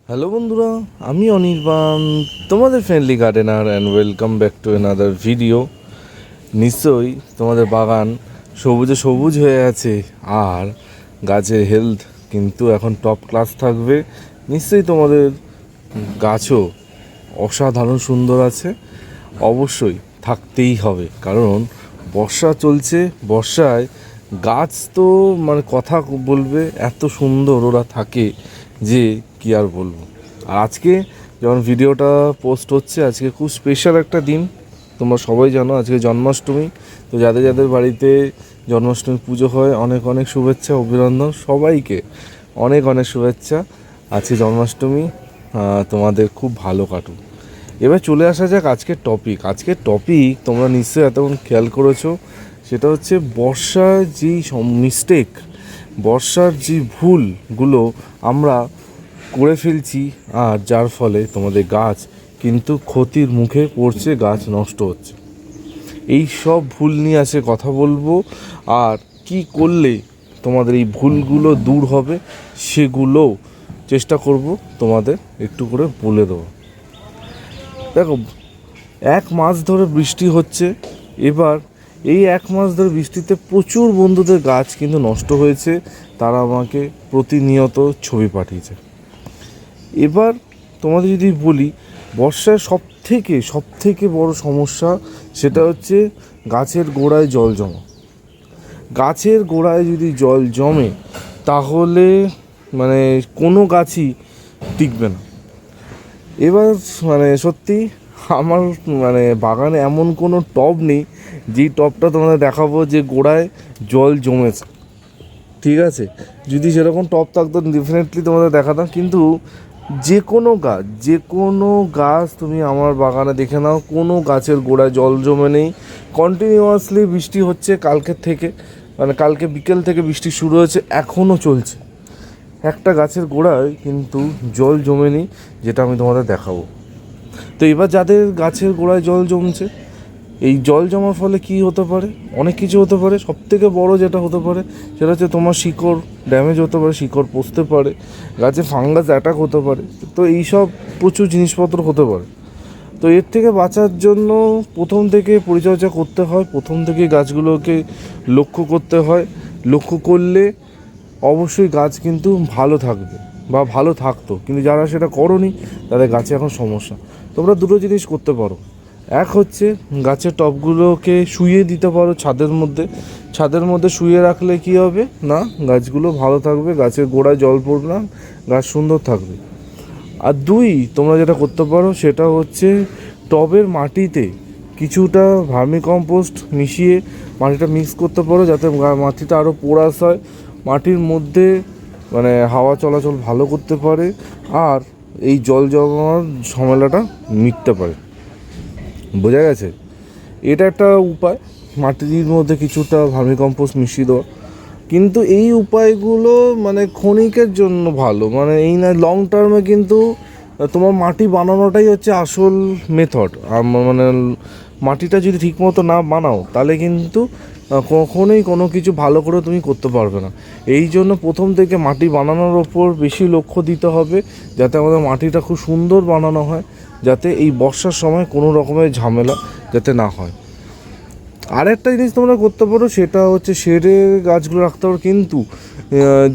Hello বন্ধুরা, আমি অনির্বাণ, তোমাদের friendly gardener and welcome back to another video. নিশ্চয়ই তোমাদের বাগান সবুজে সবুজ হয়ে আছে আর গাছের হেলথ কিন্তু এখন টপ ক্লাস থাকবে। নিশ্চয়ই তোমাদের গাছও অসাধারণ সুন্দর আছে, অবশ্যই থাকতেই হবে, কারণ বর্ষা চলছে। বর্ষায় গাছ তো মানে কথা বলবে, এত সুন্দর ওরা থাকে যে কি আর বলবো। আর আজকে যখন ভিডিওটা পোস্ট হচ্ছে, আজকে খুব স্পেশাল একটা দিন। তোমরা সবাই জানো আজকে জন্মাষ্টমী। তো যাদের যাদের বাড়িতে জন্মাষ্টমী পুজো হয়, অনেক অনেক শুভেচ্ছা, অভিনন্দন সবাইকে, অনেক অনেক শুভেচ্ছা। আজকে জন্মাষ্টমী, তোমাদের খুব ভালো কাটুক। এবার চলে আসা যাক আজকের টপিক তোমরা নিশ্চয়ই এতক্ষণ খেয়াল করেছো, সেটা হচ্ছে বর্ষার যেই মিস্টেক, বর্ষার যে ভুলগুলো আমরা করে ফেলছি, আর যার ফলে তোমাদের গাছ কিন্তু ক্ষতির মুখে পড়ছে, গাছ নষ্ট হচ্ছে। এই সব ভুল নিয়ে আসে কথা বলবো, আর কি করলে তোমাদের এই ভুলগুলো দূর হবে সেগুলো চেষ্টা করব তোমাদের একটু করে বলে দেবো। দেখো, 1 মাস ধরে বৃষ্টি হচ্ছে। এবার এই 1 মাস ধরে বৃষ্টিতে প্রচুর বন্ধুদের গাছ কিন্তু নষ্ট হয়েছে, তারা আমাকে প্রতিনিয়ত ছবি পাঠিয়েছে। এবার তোমাদের যদি বলি, বর্ষার সব থেকে বড় সমস্যা সেটা হচ্ছে গাছের গোড়ায় জল জমা। গাছের গোড়ায় যদি জল জমে তাহলে মানে কোনো গাছই টিকবে না। এবার মানে সত্যি আমার মানে বাগানে এমন কোনো টব নেই যেই টবটা তোমাদের দেখাবো যে গোড়ায় জল জমেছে, ঠিক আছে? যদি সেরকম টব থাকতো ডেফিনেটলি তোমাদের দেখাতাম, কিন্তু যে কোনো গাছ তুমি আমার বাগানে দেখে নাও, কোনো গাছের গোড়ায় জল জমে নেই। কন্টিনিউয়াসলি বৃষ্টি হচ্ছে কালকের থেকে, মানে কালকে বিকেল থেকে বৃষ্টি শুরু হয়েছে, এখনও চলছে। একটা গাছের গোড়ায় কিন্তু জল জমে নেই, যেটা আমি তোমাদের দেখাবো। তো এবার যাদের গাছের গোড়ায় জল জমছে, এই জল জমার ফলে কি হতে পারে? অনেক কিছু হতে পারে। সবথেকে বড় যেটা হতে পারে সেটা হচ্ছে তোমার শিকড় ড্যামেজ হতে পারে, শিকড় পচতে পারে, গাছে ফাঙ্গাস অ্যাটাক হতে পারে। তো এইসব প্রচুর জিনিসপত্র হতে পারে। তো এর থেকে বাঁচার জন্য প্রথম থেকে পরিচর্যা করতে হয়, প্রথম থেকে গাছগুলোকে লক্ষ্য করতে হয়। লক্ষ্য করলে অবশ্যই গাছ কিন্তু ভালো থাকবে বা ভালো থাকতো, কিন্তু যারা সেটা করোনি তাদের গাছে এখন সমস্যা। তোমরা দুটো জিনিস করতে পারো। এক হচ্ছে গাছের টবগুলোকে শুইয়ে দিতে পারো ছাদের মধ্যে শুইয়ে রাখলে কি হবে না, গাছগুলো ভালো থাকবে, গাছের গোড়ায় জল পড়বে না, গাছ সুন্দর থাকবে। আর দুই, তোমরা যেটা করতে পারো সেটা হচ্ছে টবের মাটিতে কিছুটা ভার্মিকম্পোস্ট মিশিয়ে মাটিটা মিক্স করতে পারো, যাতে মাটিটা আরও পোরাস হয়, মাটির মধ্যে মানে হাওয়া চলাচল ভালো করতে পারে, আর এই জল জমার ঝামেলাটা মিটতে পারে। বোঝা গেছে? এটা একটা উপায়, মাটির মধ্যে কিছুটা ভার্মিকম্পোস্ট মিশিয়ে দেওয়া। কিন্তু এই উপায়গুলো মানে ক্ষণিকের জন্য ভালো, মানে এই না, লং টার্মে কিন্তু তোমার মাটি বানানোটাই হচ্ছে আসল মেথড। মানে মাটিটা যদি ঠিকমতো না বানাও তাহলে কিন্তু কখনোই কোনো কিছু ভালো করে তুমি করতে পারবে না। এই জন্য প্রথম থেকে মাটি বানানোর ওপর বেশি লক্ষ্য দিতে হবে, যাতে আমাদের মাটিটা খুব সুন্দর বানানো হয়, যাতে এই বর্ষার সময় কোনো রকমের ঝামেলা যাতে না হয়। আরেকটা জিনিস তোমরা করতে পারো, সেটা হচ্ছে শেডে গাছগুলো রাখতে পারো, কিন্তু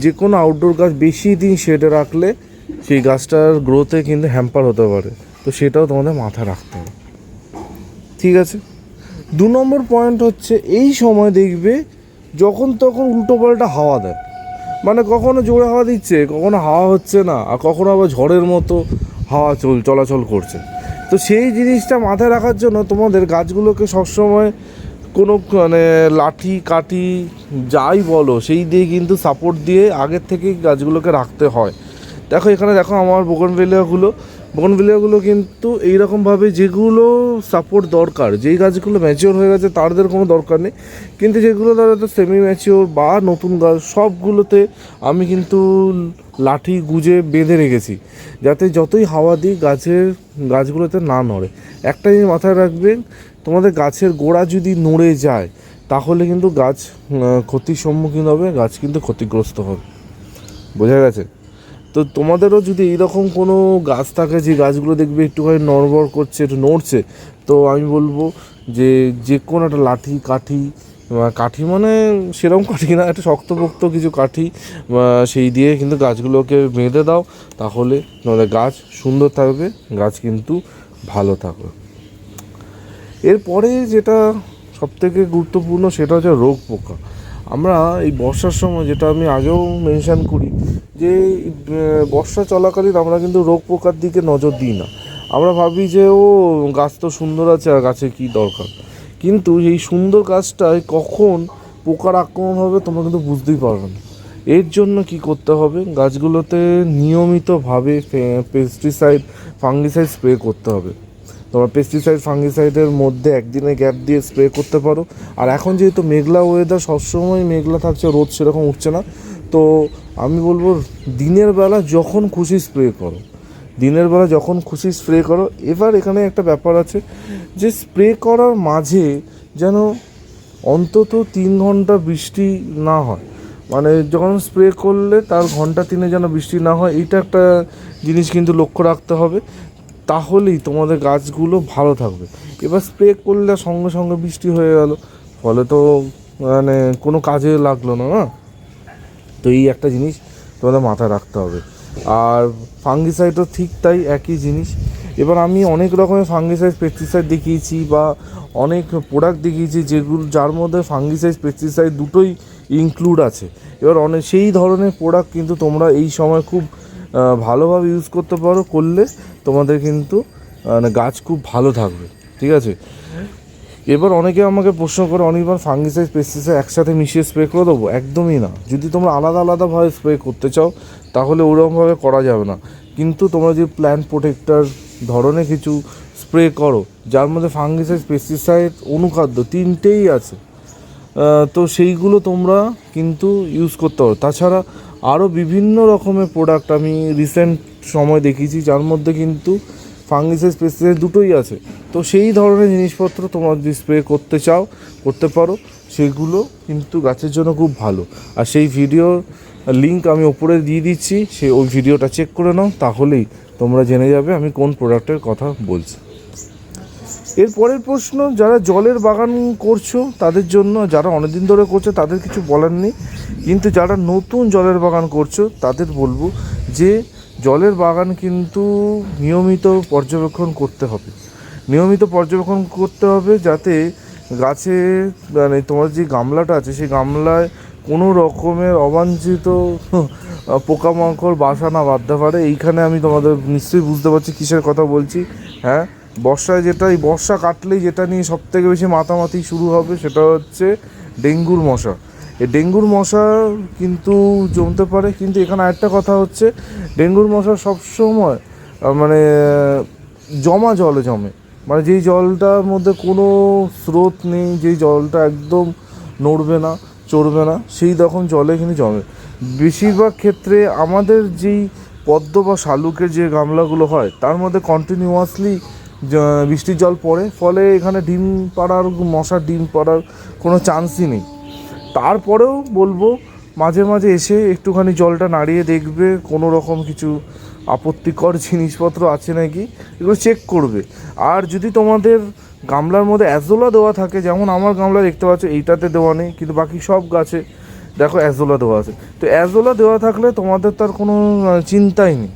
যে কোনো আউটডোর গাছ বেশি দিন শেডে রাখলে সেই গাছটার গ্রোথে কিন্তু হ্যাম্পার হতে পারে। তো সেটাও তোমাদের মাথায় রাখতে হবে, ঠিক আছে? 2 নম্বর পয়েন্ট হচ্ছে, এই সময় দেখবে যখন তখন উল্টোপাল্টা হাওয়া দেয়, মানে কখনো জোরে হাওয়া দিচ্ছে, কখনো হাওয়া হচ্ছে না, আর কখনো আবার ঝড়ের মতো হাওয়া চলাচল করছে। তো সেই জিনিসটা মাথায় রাখার জন্য তোমাদের গাছগুলোকে সবসময় কোনো মানে লাঠি কাঠি যাই বলো সেই দিয়ে কিন্তু সাপোর্ট দিয়ে আগের থেকেই গাছগুলোকে রাখতে হয়। দেখো এখানে দেখো আমার বোগনভিলিয়াগুলো কিন্তু এইরকমভাবে, যেগুলো সাপোর্ট দরকার, যেই গাছগুলো ম্যাচিওর হয়ে গেছে তাদের কোনো দরকার নেই, কিন্তু যেগুলো ধরো সেমি ম্যাচিওর বা নতুন গাছ, সবগুলোতে আমি কিন্তু লাঠি গুজে বেঁধে রেখেছি, যাতে যতই হাওয়া দিই গাছগুলোতে না নড়ে। একটা জিনিস মাথায় রাখবেন, তোমাদের গাছের গোড়া যদি নড়ে যায় তাহলে কিন্তু গাছ ক্ষতির সম্মুখীন হবে, গাছ কিন্তু ক্ষতিগ্রস্ত হবে। বোঝা গেছে? তো তোমাদেরও যদি এইরকম কোনো গাছ থাকে যে গাছগুলো দেখবে একটুখানি নড়বড় করছে, একটু নড়ছে, তো আমি বলবো যে কোনো একটা লাঠি কাঠি, কাঠি মানে সেরকম কাঠি না, একটা শক্তপোক্ত কিছু কাঠি সেই দিয়ে কিন্তু গাছগুলোকে বেঁধে দাও, তাহলে তোমাদের গাছ সুন্দর থাকবে, গাছ কিন্তু ভালো থাকবে। এরপরে যেটা সবথেকে গুরুত্বপূর্ণ সেটা হচ্ছে রোগ পোকা। আমরা এই বর্ষার সময়, যেটা আমি আগেও মেনশান করি, যে বর্ষা চলাকালীন আমরা কিন্তু রোগ পোকার দিকে নজর দিই না। আমরা ভাবি যে গাছ তো সুন্দর আছে আর গাছের কী দরকার, কিন্তু এই সুন্দর গাছটায় কখন পোকার আক্রমণ হবে তোমরা কিন্তু বুঝতেই পারবে না। এর জন্য কি করতে হবে, গাছগুলোতে নিয়মিতভাবে পেস্টিসাইড, ফাঙ্গিসাইড স্প্রে করতে হবে। তোমরা পেস্টিসাইড, ফাঙ্গিসাইডের মধ্যে একদিনে গ্যাপ দিয়ে স্প্রে করতে পারো। আর এখন যেহেতু মেঘলা ওয়েদার, সবসময় মেঘলা থাকছে, রোদ সেরকম উঠছে না, তো আমি বলবো দিনের বেলা যখন খুশি স্প্রে করো, দিনের বেলা যখন খুশি স্প্রে করো। এবার এখানে একটা ব্যাপার আছে যে স্প্রে করার মাঝে যেন অন্তত 3 ঘন্টা বৃষ্টি না হয়, মানে যখন স্প্রে করলে তার ঘন্টা 3 যেন বৃষ্টি না হয়, এইটা একটা জিনিস কিন্তু লক্ষ্য রাখতে হবে, তাহলেই তোমাদের গাছগুলো ভালো থাকবে। এবার স্প্রে করলে সঙ্গে সঙ্গে বৃষ্টি হয়ে গেল, ফলে তো মানে কোনো কাজে লাগলো না, না? তো এই একটা জিনিস তোমাদের মাথায় রাখতে হবে। আর ফাঙ্গিসাইডও ঠিক তাই, একই জিনিস। এবার আমি অনেক রকমের ফাঙ্গিসাইড, পেস্টিসাইড দেখিয়েছি বা অনেক প্রোডাক্ট দেখিয়েছি যার মধ্যে ফাঙ্গিসাইড, পেস্টিসাইড দুটোই ইনক্লুড আছে। এবার সেই ধরনের প্রোডাক্ট কিন্তু তোমরা এই সময় খুব ভালোভাবে ইউজ করতে পারো, করলে তোমাদের কিন্তু গাছ খুব ভালো থাকবে, ঠিক আছে? এবার অনেকে আমাকে প্রশ্ন করে, অনেকবার ফাঙ্গিসাইড, পেস্টিসাইড একসাথে মিশিয়ে স্প্রে করে দেবো? একদমই না। যদি তোমরা আলাদা আলাদাভাবে স্প্রে করতে চাও তাহলে ওরকমভাবে করা যাবে না, কিন্তু তোমরা যদি প্ল্যান্ট প্রোটেক্টর ধরনের কিছু স্প্রে করো, যার মধ্যে ফাঙ্গিসাইড, পেস্টিসাইড, অনুখাদ্য তিনটেই আছে, তো সেইগুলো তোমরা কিন্তু ইউজ করতে পারো। তাছাড়া আরও বিভিন্ন রকমের প্রোডাক্ট আমি রিসেন্ট সময় দেখিয়েছি, যার মধ্যে কিন্তু ফাঙ্গিসাইড, পেস্টিসাইড দুটোই আছে। তো সেই ধরনের জিনিসপত্র তোমরা যদি স্প্রে করতে চাও করতে পারো, সেগুলো কিন্তু গাছের জন্য খুব ভালো। আর সেই ভিডিওর লিঙ্ক আমি ওপরে দিয়ে দিচ্ছি, ওই ভিডিওটা চেক করে নাও, তাহলেই তোমরা জেনে যাবে আমি কোন প্রোডাক্টের কথা বলছি। এর পরের প্রশ্ন, যারা জলের বাগান করছো তাদের জন্য, যারা অনেকদিন ধরে করছো তাদের কিছু বলার নেই, কিন্তু যারা নতুন জলের বাগান করছো তাদের বলবো যে জলের বাগান কিন্তু নিয়মিত পর্যবেক্ষণ করতে হবে। নিয়মিত পর্যবেক্ষণ করতে হবে যাতে গাছে, মানে তোমার যে গামলাটা আছে সেই গামলায় কোনো রকমের অবাঞ্ছিত পোকামাকড় বাসা না বাঁধতে পারে। এইখানে আমি তোমাদের নিশ্চয়ই বুঝতে পারছি কিসের কথা বলছি। হ্যাঁ, বর্ষায় এই বর্ষা কাটলেই যেটা নিয়ে সবথেকে বেশি মাতামাতি শুরু হবে সেটা হচ্ছে ডেঙ্গুর মশা। এই ডেঙ্গুর মশা কিন্তু জমতে পারে, কিন্তু এখানে আরেকটা কথা হচ্ছে, ডেঙ্গুর মশা সবসময় মানে জমা জলে জমে, মানে যেই জলটার মধ্যে কোনো স্রোত নেই, যেই জলটা একদম নড়বে না, চড়বে না, সেই রকম জলে কিন্তু জমে। বেশিরভাগ ক্ষেত্রে আমাদের যেই পদ্ম বা শালুকের যে গামলাগুলো হয় তার মধ্যে কন্টিনিউয়াসলি বৃষ্টির জল পড়ে, ফলে এখানে ডিম পাড়ার, মশার ডিম পাড়ার কোনো চান্সই নেই। তারপরেও বলবো মাঝে মাঝে এসে একটুখানি জলটা নাড়িয়ে দেখবে কোনো রকম কিছু আপত্তিকর জিনিসপত্র আছে নাকি, এগুলো চেক করবে। আর যদি তোমাদের গামলার মধ্যে অ্যাজোলা দেওয়া থাকে, যেমন আমার গামলা দেখতে পাচ্ছ এইটাতে দেওয়া নেই, কিন্তু বাকি সব গাছে দেখো অ্যাজোলা দেওয়া আছে, তো অ্যাজোলা দেওয়া থাকলে তোমাদের তার কোনো চিন্তাই নেই।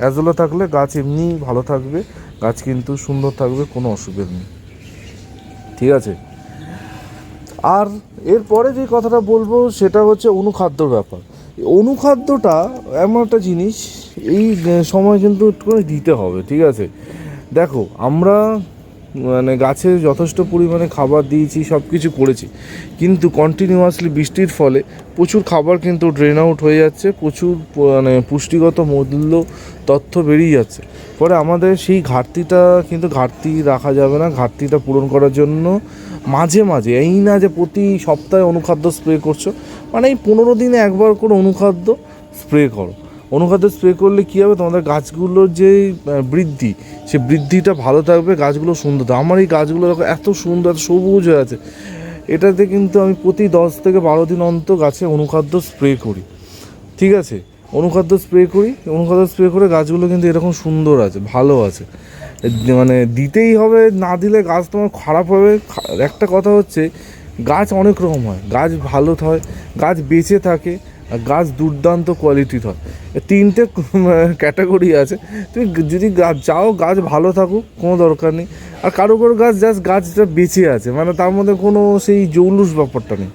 অ্যাজোলা থাকলে গাছ এমনি ভালো থাকবে, গাছ কিন্তু সুন্দর থাকবে, কোনো অসুবিধা নেই, ঠিক আছে? আর এরপরে যে কথাটা বলবো সেটা হচ্ছে অনুখাদ্যর ব্যাপার। অনুখাদ্যটা এমন একটা জিনিস, এই সময় কিন্তু একটু করে দিতে হবে, ঠিক আছে? দেখো, আমরা মানে গাছে যথেষ্ট পরিমাণে খাবার দিয়েছি, সব কিছু করেছি, কিন্তু কন্টিনিউয়াসলি বৃষ্টির ফলে প্রচুর খাবার কিন্তু ড্রেন আউট হয়ে যাচ্ছে, প্রচুর মানে পুষ্টিগত মূল্য তথ্য বেরিয়ে যাচ্ছে। পরে আমাদের সেই ঘাটতিটা কিন্তু ঘাটতি রাখা যাবে না। ঘাটতিটা পূরণ করার জন্য মাঝে মাঝে, এই না যে প্রতি সপ্তাহে অনুখাদ্য স্প্রে করছো, মানে এই 15 দিনে একবার করে অনুখাদ্য স্প্রে করো। অনুখাদ্য স্প্রে করলে কী হবে, তোমাদের গাছগুলোর যে বৃদ্ধি, সে বৃদ্ধিটা ভালো থাকবে, গাছগুলো সুন্দর থাকবে। আমার এই গাছগুলো দেখো এত সুন্দর, এত সবুজ হয়ে আছে, এটাতে কিন্তু আমি প্রতি 10 থেকে 12 দিন অন্তর গাছে অনুখাদ্য স্প্রে করি, ঠিক আছে? অনুখাদ্য স্প্রে করি, অনুখাদ্য স্প্রে করে গাছগুলো কিন্তু এরকম সুন্দর আছে, ভালো আছে। মানে দিতেই হবে, না দিলে গাছ তোমার খারাপ হবে। একটা কথা হচ্ছে গাছ অনেক রকম হয়, গাছ ভালো হয়, গাছ বেঁচে থাকে, আর গাছ দুর্দান্ত কোয়ালিটির হয়। তিনটে ক্যাটাগরি আছে। তুমি যদি চাও গাছ ভালো থাকুক কোনো দরকার নেই, আর কারো কারো গাছ জাস্ট গাছটা বেঁচে আছে, মানে তার মধ্যে কোনো সেই জৌলুস ব্যাপারটা নেই।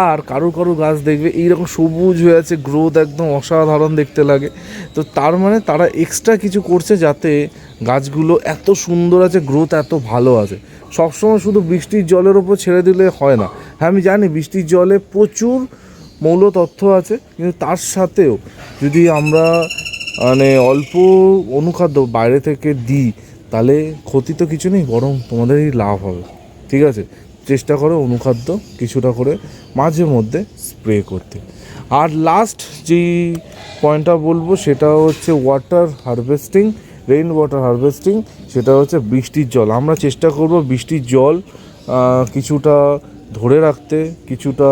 আর কারো কারো গাছ দেখবে এইরকম সবুজ হয়ে আছে, গ্রোথ একদম অসাধারণ দেখতে লাগে। তো তার মানে তারা এক্সট্রা কিছু করছে যাতে গাছগুলো এত সুন্দর আছে, গ্রোথ এত ভালো আছে। সবসময় শুধু বৃষ্টির জলের ওপর ছেড়ে দিলে হয় না। হ্যাঁ আমি জানি বৃষ্টির জলে প্রচুর মৌল তথ্য আছে, কিন্তু তার সাথেও যদি আমরা মানে অল্প অনুখাদ্য বাইরে থেকে দিই তাহলে ক্ষতি তো কিছু নেই, বরং তোমাদেরই লাভ হবে। ঠিক আছে, চেষ্টা করো অনুখাদ্য কিছুটা করে মাঝে মধ্যে স্প্রে করতে। আর লাস্ট যেই পয়েন্টটা বলবো সেটা হচ্ছে water harvesting, rain water harvesting. সেটা হচ্ছে বৃষ্টির জল আমরা চেষ্টা করব বৃষ্টির জল কিছুটা ধরে রাখতে, কিছুটা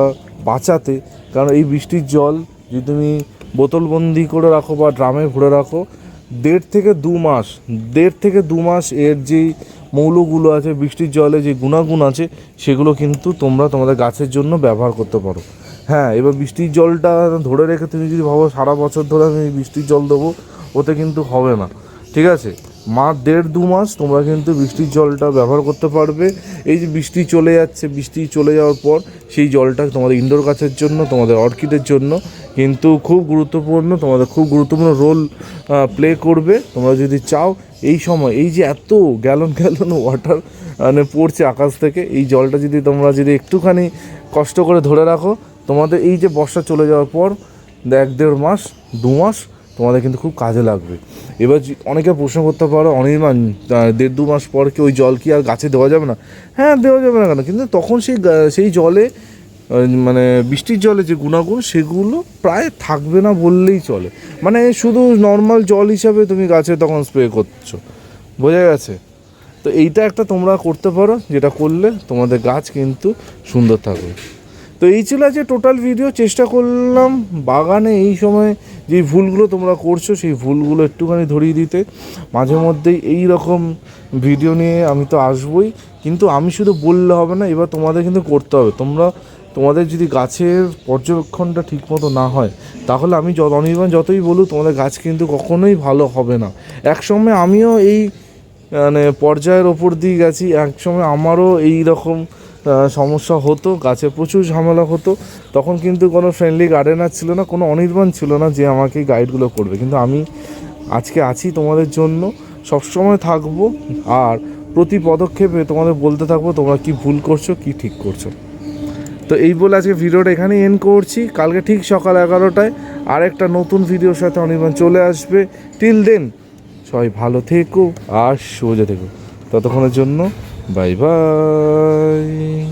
বাঁচাতে। কারণ এই বৃষ্টির জল যদি তুমি বোতলবন্দি করে রাখো বা ড্রামে ভরে রাখো, 1.5 থেকে 2 মাস এর যেই মৌলগুলো আছে, বৃষ্টির জলে যে গুণাগুণ আছে, সেগুলো কিন্তু তোমরা তোমাদের গাছের জন্য ব্যবহার করতে পারো। হ্যাঁ, এবার বৃষ্টির জলটা ধরে রেখে তুমি যদি ভাবো সারা বছর ধরে আমি বৃষ্টির জল দেবো, ওতে কিন্তু হবে না। ঠিক আছে, 1.5-2 মাস তোমরা কিন্তু বৃষ্টির জলটা ব্যবহার করতে পারবে। এই যে বৃষ্টি চলে যাচ্ছে, বৃষ্টি চলে যাওয়ার পর সেই জলটা তোমাদের ইনডোর গাছের জন্য, তোমাদের অর্কিডের জন্য কিন্তু খুব গুরুত্বপূর্ণ, তোমাদের খুব গুরুত্বপূর্ণ রোল প্লে করবে। তোমরা যদি চাও এই সময় এই যে এত গ্যালন ওয়াটার মানে পড়ছে আকাশ থেকে, এই জলটা যদি তোমরা যদি একটুখানি কষ্ট করে ধরে রাখো, তোমাদের এই যে বর্ষা চলে যাওয়ার পর 1-1.5 মাস 2 মাস তোমাদের কিন্তু খুব কাজে লাগবে। এবার অনেকে প্রশ্ন করতে পারো, অনির্বাণ 1.5-2 মাস পর কি ওই জল কি আর গাছে দেওয়া যাবে না? হ্যাঁ, দেওয়া যাবে না কেন, কিন্তু তখন সেই জলে মানে বৃষ্টির জলে যে গুণাগুণ সেগুলো প্রায় থাকবে না বললেই চলে। মানে শুধু নর্মাল জল হিসাবে তুমি গাছে তখন স্প্রে করছো, বোঝা গেছে? তো এইটা একটা তোমরা করতে পারো, যেটা করলে তোমাদের গাছ কিন্তু সুন্দর থাকবে। তো এই ছিল যে টোটাল ভিডিও। চেষ্টা করলাম বাগানে এই সময় যে ভুলগুলো তোমরা করছো সেই ভুলগুলো একটুখানি ধরিয়ে দিতে। মাঝে মধ্যেই এই রকম ভিডিও নিয়ে আমি তো আসবই, কিন্তু আমি শুধু বললে হবে না, এবার তোমাদের কিন্তু করতে হবে। তোমাদের যদি গাছের পর্যবেক্ষণটা ঠিকমতো না হয়, তাহলে আমি অনির্বাণ যতই বলুক তোমাদের গাছ কিন্তু কখনোই ভালো হবে না। একসময় আমিও এই মানে পর্যায়ের ওপর দিয়ে গেছি, একসময় আমারও এই রকম সমস্যা হতো, গাছে প্রচুর ঝামেলা হতো। তখন কিন্তু কোনো ফ্রেন্ডলি গার্ডেনার ছিল না, কোনো অনির্বাণ ছিল না যে আমাকে গাইডগুলো করবে। কিন্তু আমি আজকে আছি তোমাদের জন্য, সবসময় থাকবো, আর প্রতি পদক্ষেপে তোমাদের বলতে থাকবো তোমরা কি ভুল করছো কি ঠিক করছো। তো এই বলে আজকে ভিডিওটা এখানেই এন্ড করছি। কালকে ঠিক সকাল 11টায় আরেকটা নতুন ভিডিওর সাথে অনির্বাণ চলে আসবে। টিল দেন সবাই ভালো থেকো আর সোজা থেকো। ততক্ষণের জন্য বাই বাই।